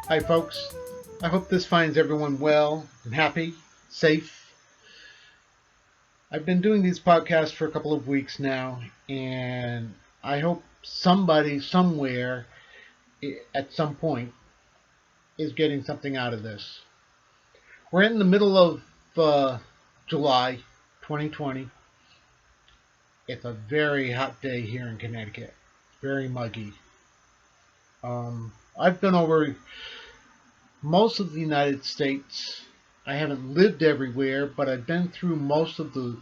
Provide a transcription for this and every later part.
Hi, folks. I hope this finds everyone well and happy, safe. I've been doing these podcasts for a couple of weeks now, and I hope somebody somewhere at some point is getting something out of this. We're in the middle of July 2020. It's a very hot day here in Connecticut, very muggy. I've been over most of the United States. I haven't lived everywhere, but I've been through most of the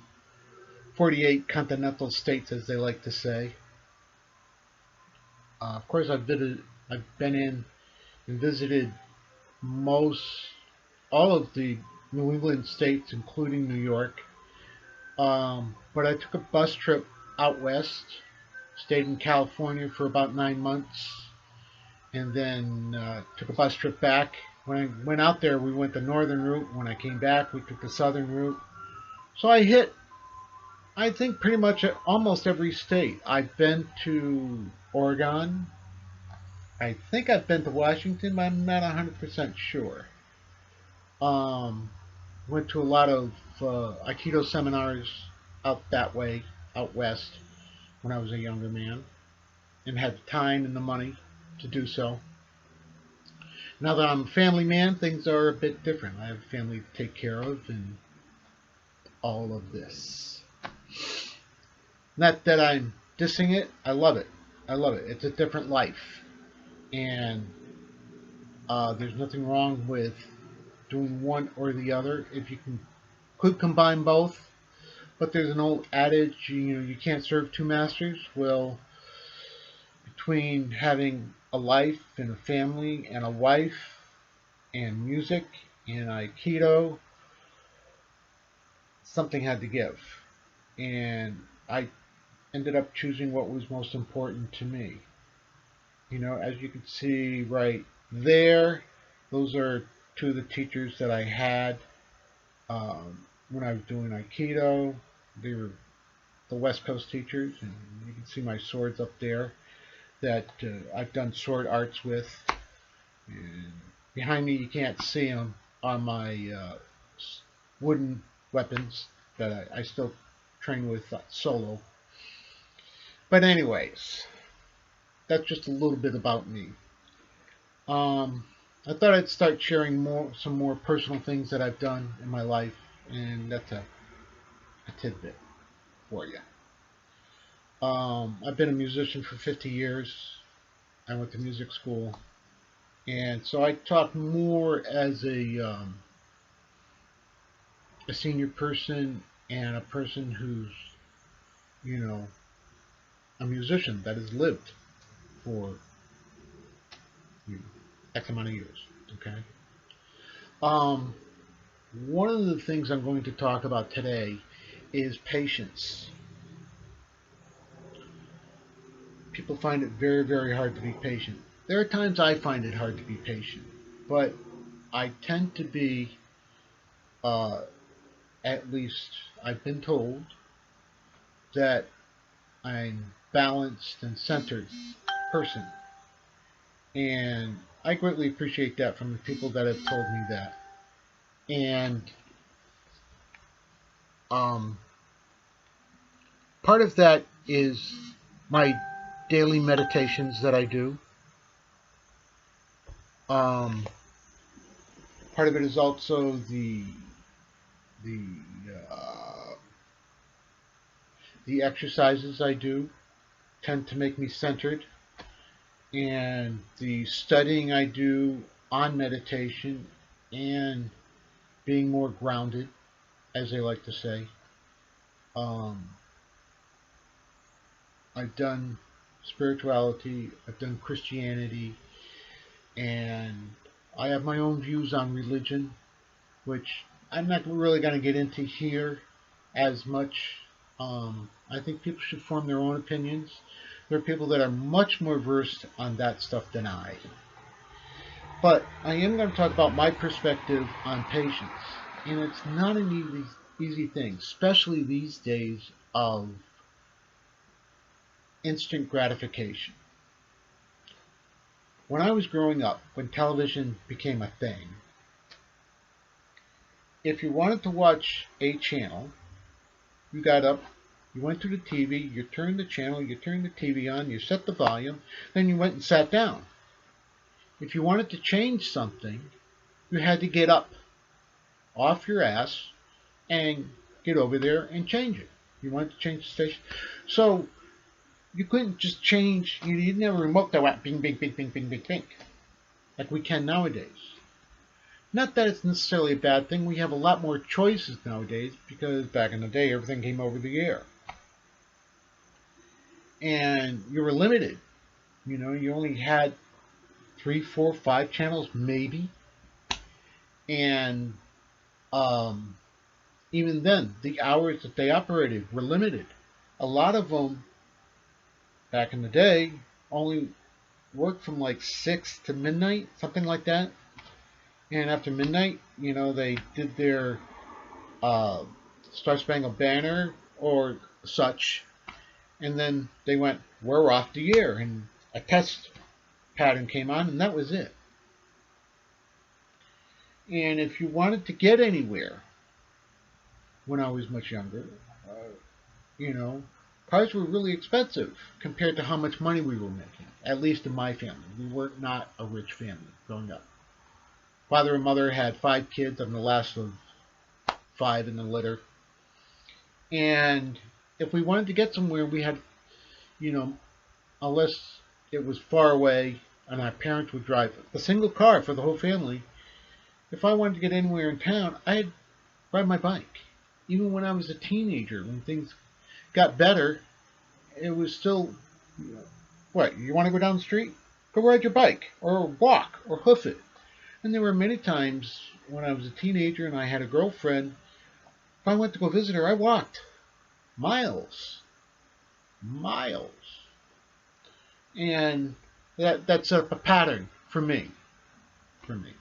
48 continental states, as they like to say. Of course, I've been in and visited most all of the New England states, including New York. But I took a bus trip out west, stayed in California for about 9 months, and then took a bus trip back. When I went out there, we went the northern route. When I came back, we took the southern route. So I hit, I think, pretty much almost every state. I've been to Oregon. I think I've been to Washington, but I'm not 100% sure. Um, Went to a lot of Aikido seminars out that way, out west, when I was a younger man, and had the time and the money to do so. Now that I'm a family man, things are a bit different. I have a family to take care of and all of this. Not that I'm dissing it, I love it. I love it. It's a different life. And there's nothing wrong with doing one or the other if you could combine both. But there's an old adage, you can't serve two masters. Well, between having a life and a family and a wife and music and Aikido, something had to give. And I ended up choosing what was most important to me. As you can see right there, those are two of the teachers that I had when I was doing Aikido. They were the West Coast teachers, and you can see my swords up there that I've done sword arts with. And behind me, you can't see them on my wooden weapons that I still train with solo. But anyways, that's just a little bit about me. Um, I thought I'd start sharing some more personal things that I've done in my life, and that's a tidbit for you. I've been a musician for 50 years. I went to music school, and so I talk more as a senior person and a person who's you know a musician that has lived for you know, X amount of years. Okay. Um, One of the things I'm going to talk about today is patience. People find it very, very hard to be patient. There are times I find it hard to be patient, but I tend to be, uh, at least I've been told, that I'm balanced and centered person. And I greatly appreciate that from the people that have told me that. And um, part of that is my daily meditations that I do. Um, Part of it is also the uh, the exercises I do tend to make me centered, and the studying I do on meditation and being more grounded, as they like to say. Um, I've done spirituality, I've done Christianity, and I have my own views on religion, which I'm not really going to get into here as much. I think people should form their own opinions. There are people that are much more versed on that stuff than I. But I am going to talk about my perspective on patience. And it's not an easy thing, especially these days of instant gratification. When I was growing up, when television became a thing, if you wanted to watch a channel, you got up, you went to the TV, you turned the channel, you turned the TV on, you set the volume, then you went and sat down. If you wanted to change something, you had to get up off your ass and get over there and change it. You wanted to change the station. So you couldn't just change, you didn't have a remote that went bing, bing, bing, bing, bing, bing, bing, like we can nowadays. Not that it's necessarily a bad thing. We have a lot more choices nowadays because back in the day, everything came over the air. And you were limited. You know, you only had three, four, five channels, maybe. And um, even then, the hours that they operated were limited. A lot of them, back in the day, only worked from like 6 to midnight, something like that. And after midnight, you know, they did their uh, Star Spangled Banner or such, and then they went, we're off the air, and a test pattern came on, and that was it. And if you wanted to get anywhere, when I was much younger, uh, you know, cars were really expensive compared to how much money we were making. At least in my family, we were not a rich family growing up. Father and mother had 5 kids. I'm the last of 5 in the litter. And if we wanted to get somewhere, we had, you know, unless it was far away and our parents would drive a single car for the whole family. If I wanted to get anywhere in town, I'd ride my bike. Even when I was a teenager, when things got better, it was still, you know, what, you want to go down the street? Go ride your bike, or walk, or hoof it. And there were many times when I was a teenager and I had a girlfriend, if I went to go visit her, I walked miles, miles. And that set up a pattern for me. For me.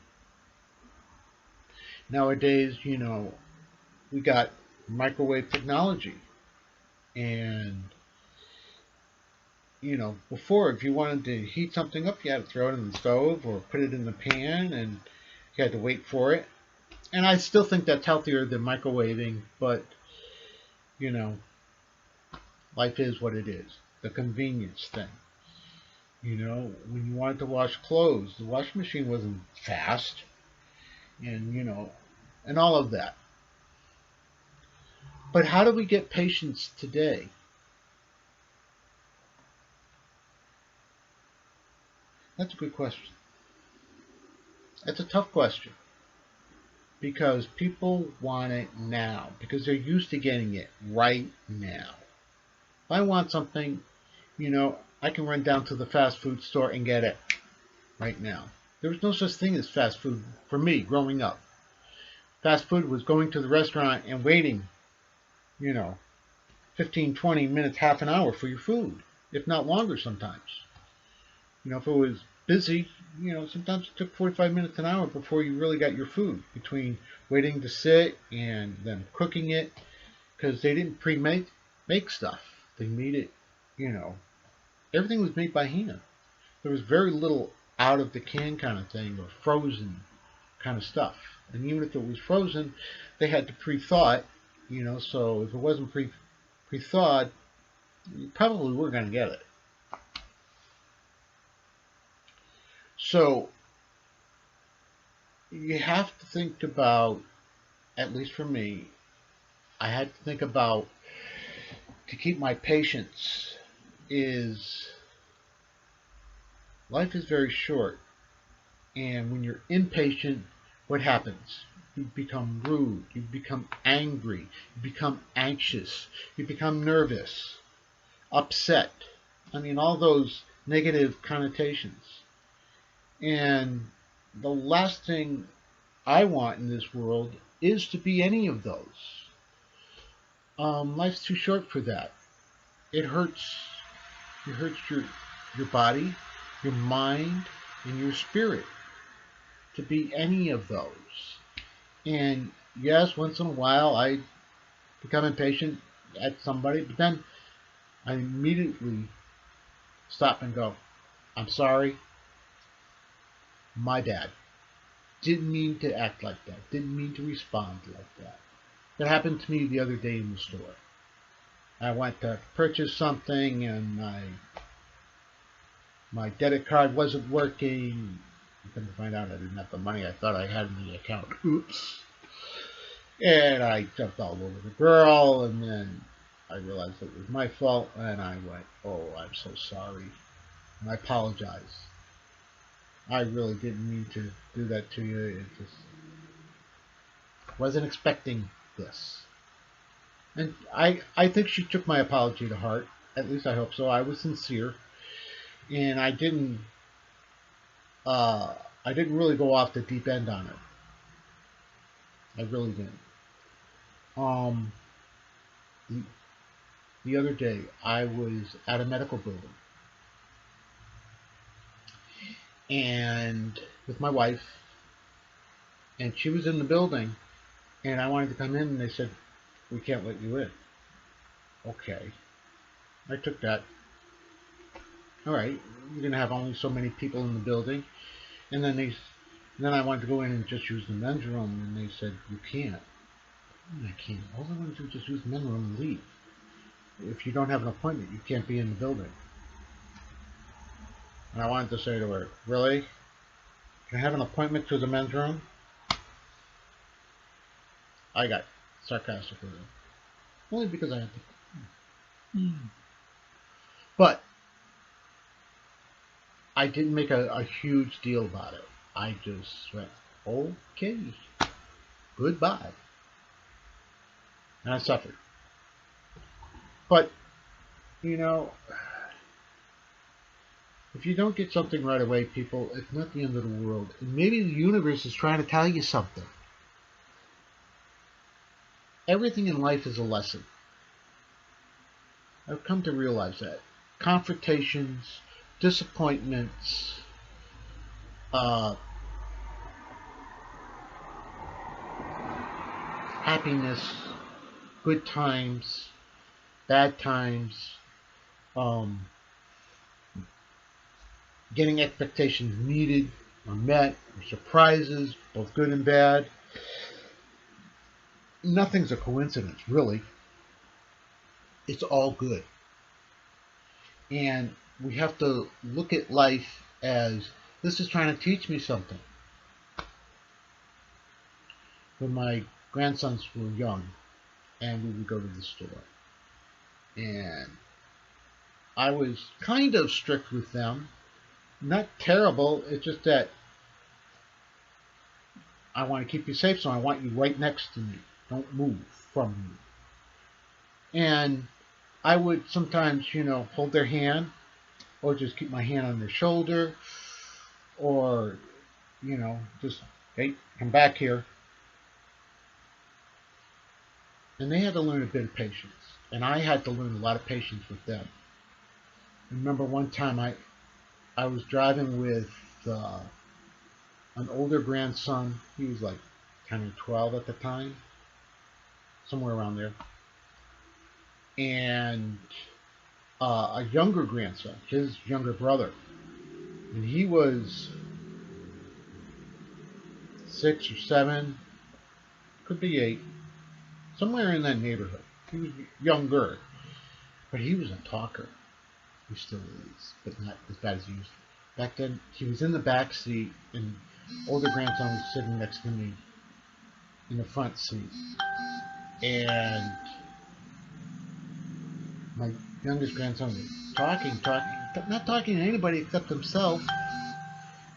Nowadays, you know, we got microwave technology. And, you know, before, if you wanted to heat something up, you had to throw it in the stove or put it in the pan and you had to wait for it. And I still think that's healthier than microwaving, but, you know, life is what it is. The convenience thing. You know, when you wanted to wash clothes, the washing machine wasn't fast. And, you know, and all of that. But how do we get patients today? That's a good question. That's a tough question because people want it now because they're used to getting it right now. If I want something, you know, I can run down to the fast food store and get it right now. There was no such thing as fast food for me growing up. Fast food was going to the restaurant and waiting, you know, 15, 20 minutes, half an hour for your food, if not longer sometimes. You know, if it was busy, you know, sometimes it took 45 minutes an hour before you really got your food between waiting to sit and then cooking it because they didn't make stuff. They made it, you know, everything was made by hand. There was very little out of the can kind of thing or frozen kind of stuff. And even if it was frozen, they had to pre-thaw it, you know, so if it wasn't pre-thawed, you probably weren't going to get it. So you have to think about, at least for me, I had to think about to keep my patience is life is very short. And when you're impatient, what happens? You become rude, you become angry, you become anxious, you become nervous, upset. I mean, all those negative connotations. And the last thing I want in this world is to be any of those. Life's too short for that. It hurts. It hurts your body, your mind, and your spirit to be any of those. And yes, once in a while I become impatient at somebody, but then I immediately stop and go, I'm sorry. My bad. Didn't mean to act like that. Didn't mean to respond like that. That happened to me the other day in the store. I went to purchase something and my debit card wasn't working. I couldn't find out I didn't have the money I thought I had in the account. Oops. And I jumped all over the girl, and then I realized it was my fault, and I went, "Oh, I'm so sorry." And I apologize. I really didn't mean to do that to you. It just wasn't expecting this. And I think she took my apology to heart. At least I hope so. I was sincere, and I didn't really go off the deep end on it. I really didn't. Um, the, the other day I was at a medical building, and with my wife, and she was in the building, and I wanted to come in, and they said, "We can't let you in." Okay, I took that. All right, you're gonna have only so many people in the building, and then I wanted to go in and just use the men's room, and they said you can't. I can't. All I want to do is just use the men's room and leave. If you don't have an appointment, you can't be in the building. And I wanted to say to her, "Really? Can I have an appointment to the men's room?" I got sarcastic with her, only because I had to. But I didn't make a huge deal about it. I just went, "Okay, goodbye," and I suffered. But you know, if you don't get something right away, people, it's not the end of the world. And maybe the universe is trying to tell you something. Everything in life is a lesson. I've come to realize that. Confrontations, disappointments, uh, happiness, good times, bad times, um, getting expectations meted or met, or surprises, both good and bad. Nothing's a coincidence, really. It's all good. And we have to look at life as this is trying to teach me something. When my grandsons were young and we would go to the store, and I was kind of strict with them. Not terrible, it's just that I want to keep you safe, so I want you right next to me. Don't move from me. And I would sometimes, hold their hand or just keep my hand on their shoulder or, just, "Hey, come back here." And they had to learn a bit of patience. And I had to learn a lot of patience with them. I remember one time I was driving with uh, an older grandson. He was like 10 or 12 at the time, somewhere around there. And a younger grandson, his younger brother. And he was 6 or 7, could be 8, somewhere in that neighborhood. He was younger, but he was a talker. He still is, but not as bad as he used to. Back then, he was in the back seat, and older grandson was sitting next to me in the front seat. And my youngest grandson was talking, not talking to anybody except himself,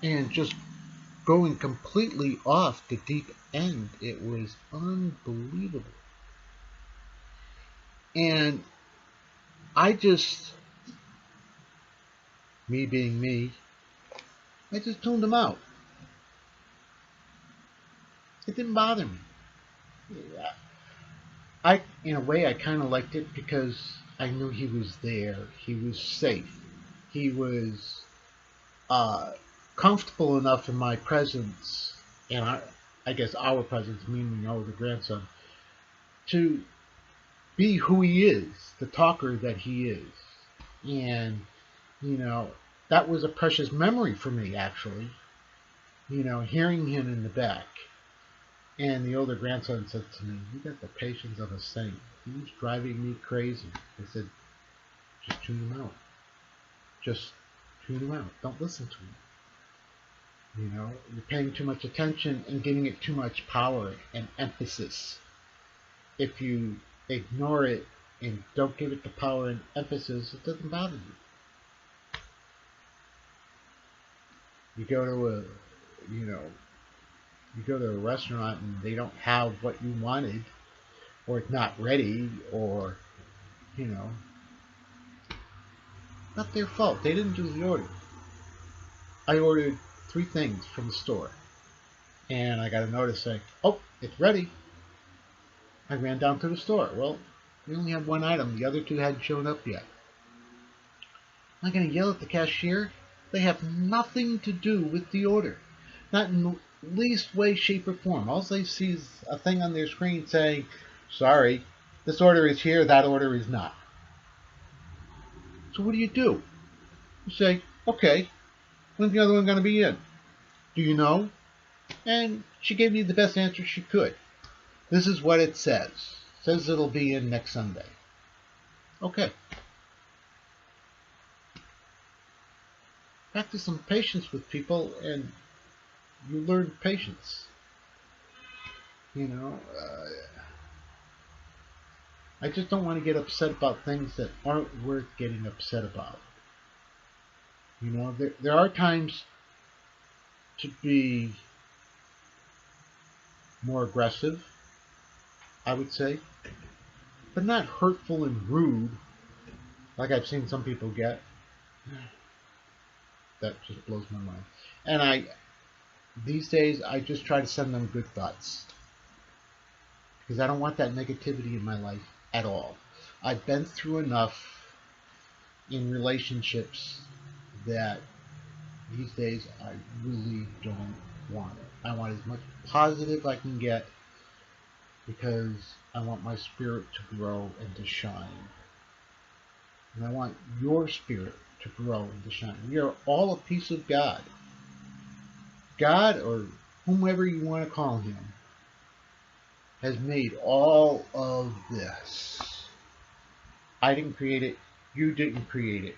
and just going completely off the deep end. It was unbelievable. And I just, me being me, I just tuned him out. It didn't bother me. In a way, I kind of liked it because I knew he was there. He was safe. He was uh, comfortable enough in my presence, and I guess our presence, meaning our grandson, to be who he is, the talker that he is. And, you know, that was a precious memory for me, actually. hearing him in the back. And the older grandson said to me, "You got the patience of a saint. He's driving me crazy." I said, "Just tune him out. Just tune him out. Don't listen to him. You're paying too much attention and giving it too much power and emphasis. If you ignore it and don't give it the power and emphasis, it doesn't bother you. You go to you know, you go to a restaurant and they don't have what you wanted, or it's not ready, or you know, not their fault. They didn't do the order. I ordered 3 things from the store, and I got a notice saying, "Oh, it's ready." I ran down to the store. Well, we only had 1 item. The other 2 hadn't shown up yet. Am I going to yell at the cashier? They have nothing to do with the order. Not in the least way, shape, or form. All they see is a thing on their screen saying, "Sorry, this order is here, that order is not." So what do? You say, "Okay, when's the other one going to be in? Do you know?" And she gave me the best answer she could. "This is what it says. It says it'll be in next Sunday." Okay. Practice some patience with people and you learn patience. You know, I just don't want to get upset about things that aren't worth getting upset about. There are times to be more aggressive, I would say, but not hurtful and rude like I've seen some people get. That just blows my mind. And these days, I just try to send them good thoughts because I don't want that negativity in my life at all. I've been through enough in relationships that these days I really don't want it. I want as much positive I can get because I want my spirit to grow and to shine. And I want your spirit to grow and to shine. We are all a piece of God. God, or whomever you want to call him, has made all of this. I didn't create it. You didn't create it.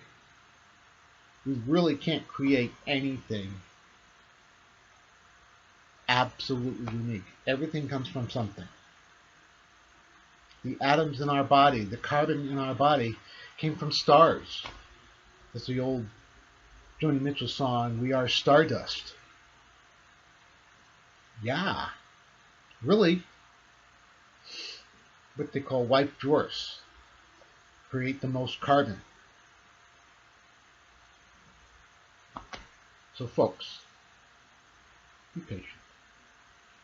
We really can't create anything absolutely unique. Everything comes from something. The atoms in our body, the carbon in our body, came from stars. That's the old Joni Mitchell song, "We Are Stardust." Yeah, really. What they call white dwarfs create the most carbon. So folks, be patient.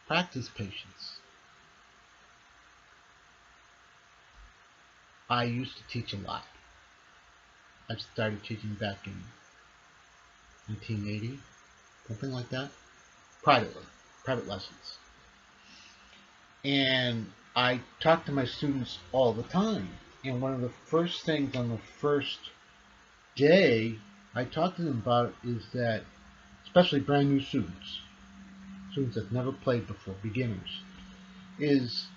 Practice patience. I used to teach a lot. I started teaching back in 1980, something like that, privately, private lessons. And I talk to my students all the time. And one of the first things on the first day I talk to them about is that, especially brand new students that never played before, beginners, is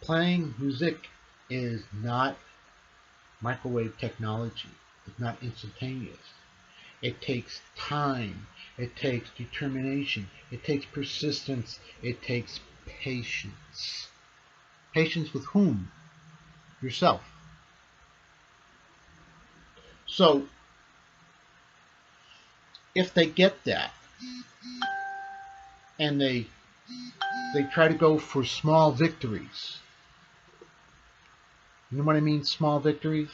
playing music is not microwave technology. It's not instantaneous. It takes time. It takes determination. It takes persistence. It takes patience. Patience with whom? Yourself. So, if they get that, and they try to go for small victories, you know what I mean? Small victories?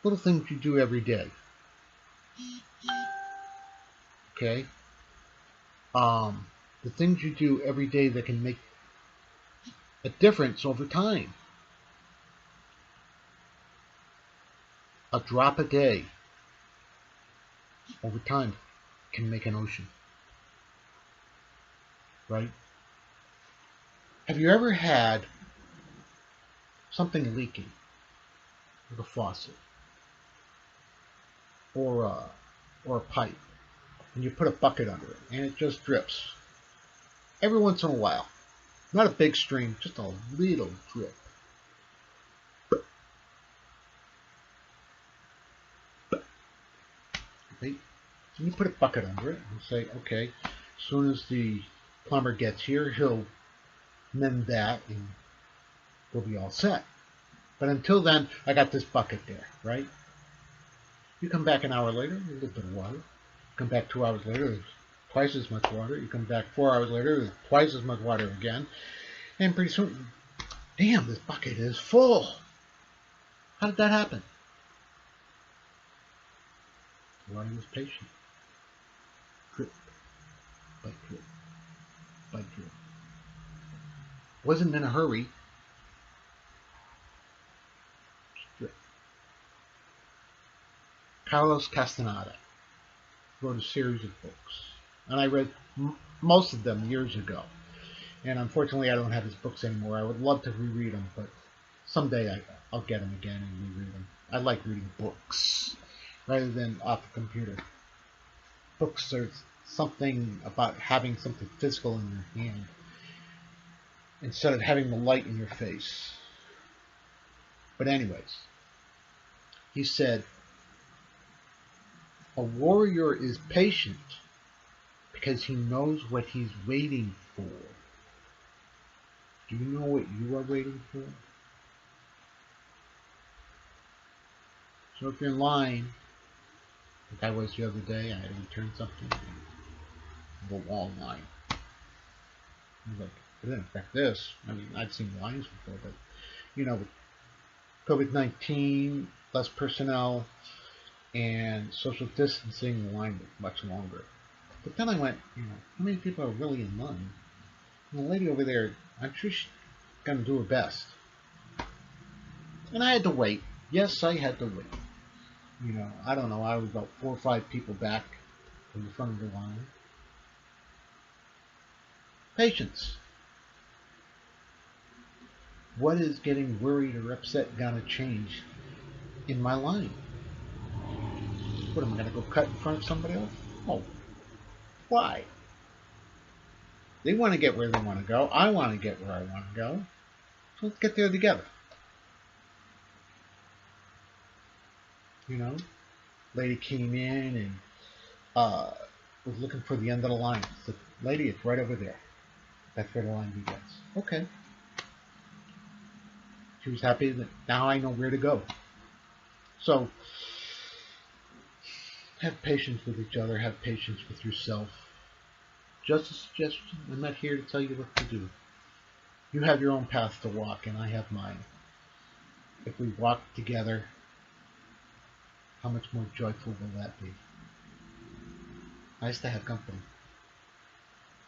Little things you do every day. Okay? The things you do every day that can make a difference over time. A drop a day over time can make an ocean. Right? Have you ever had something leaking, like a faucet, or or a pipe, and you put a bucket under it, and it just drips every once in a while. Not a big stream, just a little drip. Okay? And you put a bucket under it and say, okay, as soon as the plumber gets here, he'll mend that and we'll be all set. But until then, I got this bucket there, right? You come back an hour later, a little bit of water. You come back 2 hours later, there's twice as much water. You come back 4 hours later, there's twice as much water again. And pretty soon, damn, this bucket is full. How did that happen? Water was patient. Drip by drip by drip. Wasn't in a hurry. Drip. Carlos Castaneda wrote a series of books, and I read most of them years ago. And unfortunately, I don't have his books anymore. I would love to reread them, but someday I'll get them again and reread them. I like reading books rather than off the computer. Books are something about having something physical in your hand instead of having the light in your face. But anyways, he said, a warrior is patient because he knows what he's waiting for. Do you know what you are waiting for? So if you're in line, like I was the other day, I had to return something, the long line. I was like, it didn't affect this. I mean, I've seen lines before, but, you know, with COVID-19, less personnel, and social distancing, the line was much longer. But then I went, you know, how many people are really in line? And the lady over there, I'm sure she's going to do her best. And I had to wait. Yes, I had to wait. You know, I don't know, I was about 4 or 5 people back from the front of the line. Patience. What is getting worried or upset gonna change in my line? What, am I gonna go cut in front of somebody else? Oh, why? They want to get where they want to go. I want to get where I want to go. So let's get there together. You know, lady came in and was looking for the end of the line. I said, lady, it's right over there. That's where the line begins. Okay. She was happy that now I know where to go. So, have patience with each other. Have patience with yourself. Just a suggestion. I'm not here to tell you what to do. You have your own path to walk, and I have mine. If we walk together, how much more joyful will that be? Nice to have company.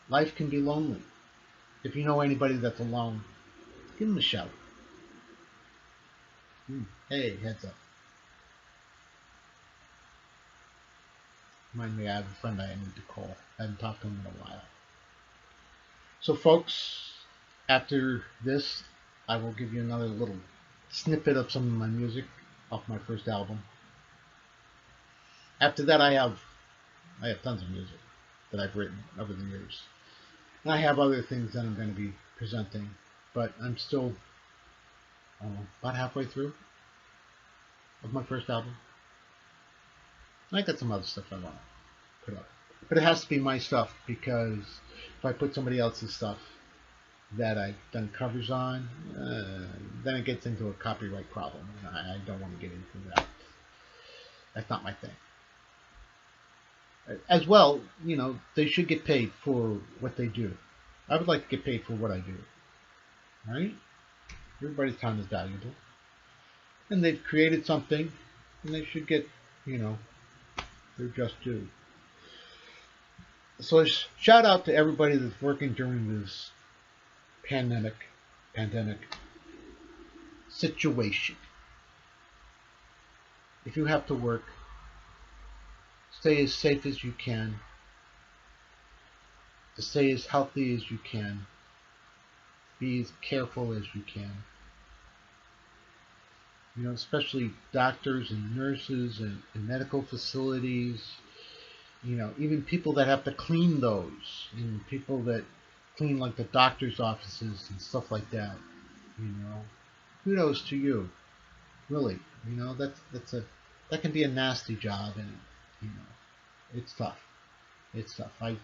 Life can be lonely. If you know anybody that's alone, give them a shout. Hey, heads up. Remind me, I have a friend I need to call. I haven't talked to him in a while. So folks, after this, I will give you another little snippet of some of my music off my first album. After that, I have tons of music that I've written over the years. And I have other things that I'm going to be presenting, but I'm still about halfway through of my first album. I got some other stuff I want to put up. But it has to be my stuff, because if I put somebody else's stuff that I've done covers on, then it gets into a copyright problem. And I don't want to get into that. That's not my thing. As well, you know, they should get paid for what they do. I would like to get paid for what I do. Right? Everybody's time is valuable. And they've created something, and they should get, you know, their just due. So shout out to everybody that's working during this pandemic situation. If you have to work, stay as safe as you can, to stay as healthy as you can, be as careful as you can. You know, especially doctors and nurses and medical facilities, Even people that have to clean those, and people that clean like the doctor's offices and stuff like that. You know, kudos to you, really. That can be a nasty job, and it's tough. It's tough. I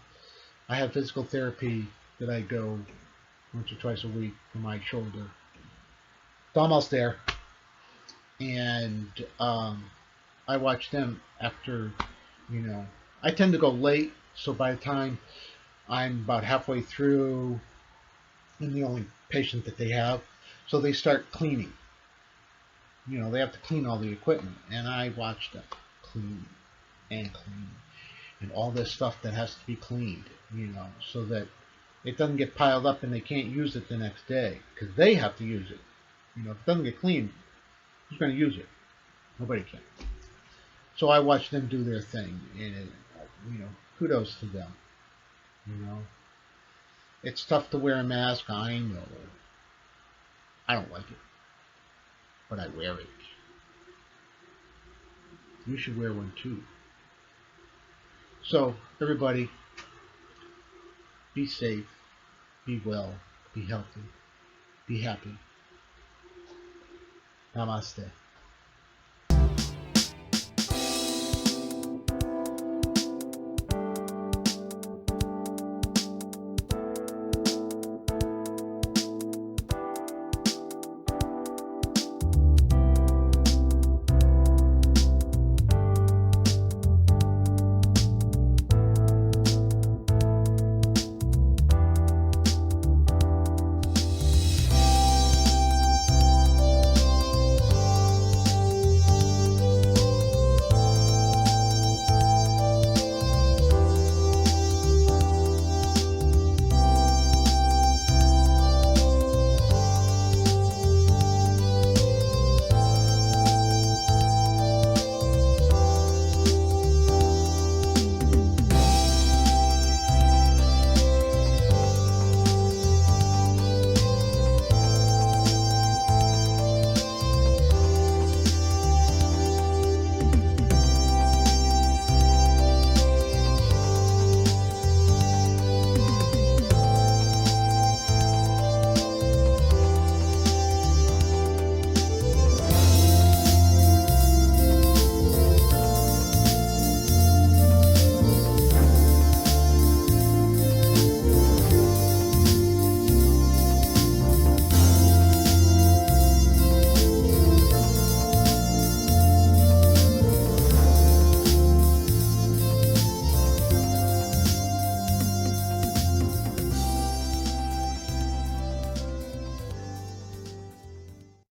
have physical therapy that I go once or twice a week for my shoulder. It's almost there, and I watch them after. You know, I tend to go late, so by the time I'm about halfway through, I'm the only patient that they have, so they start cleaning. They have to clean all the equipment, and I watch them clean and clean and all this stuff that has to be cleaned, so that it doesn't get piled up and they can't use it the next day because they have to use it. If it doesn't get cleaned, who's going to use it? Nobody can. So I watch them do their thing, and kudos to them. You know, it's tough to wear a mask. I know. I don't like it, but I wear it. You should wear one too. So everybody, be safe, be well, be healthy, be happy. Namaste.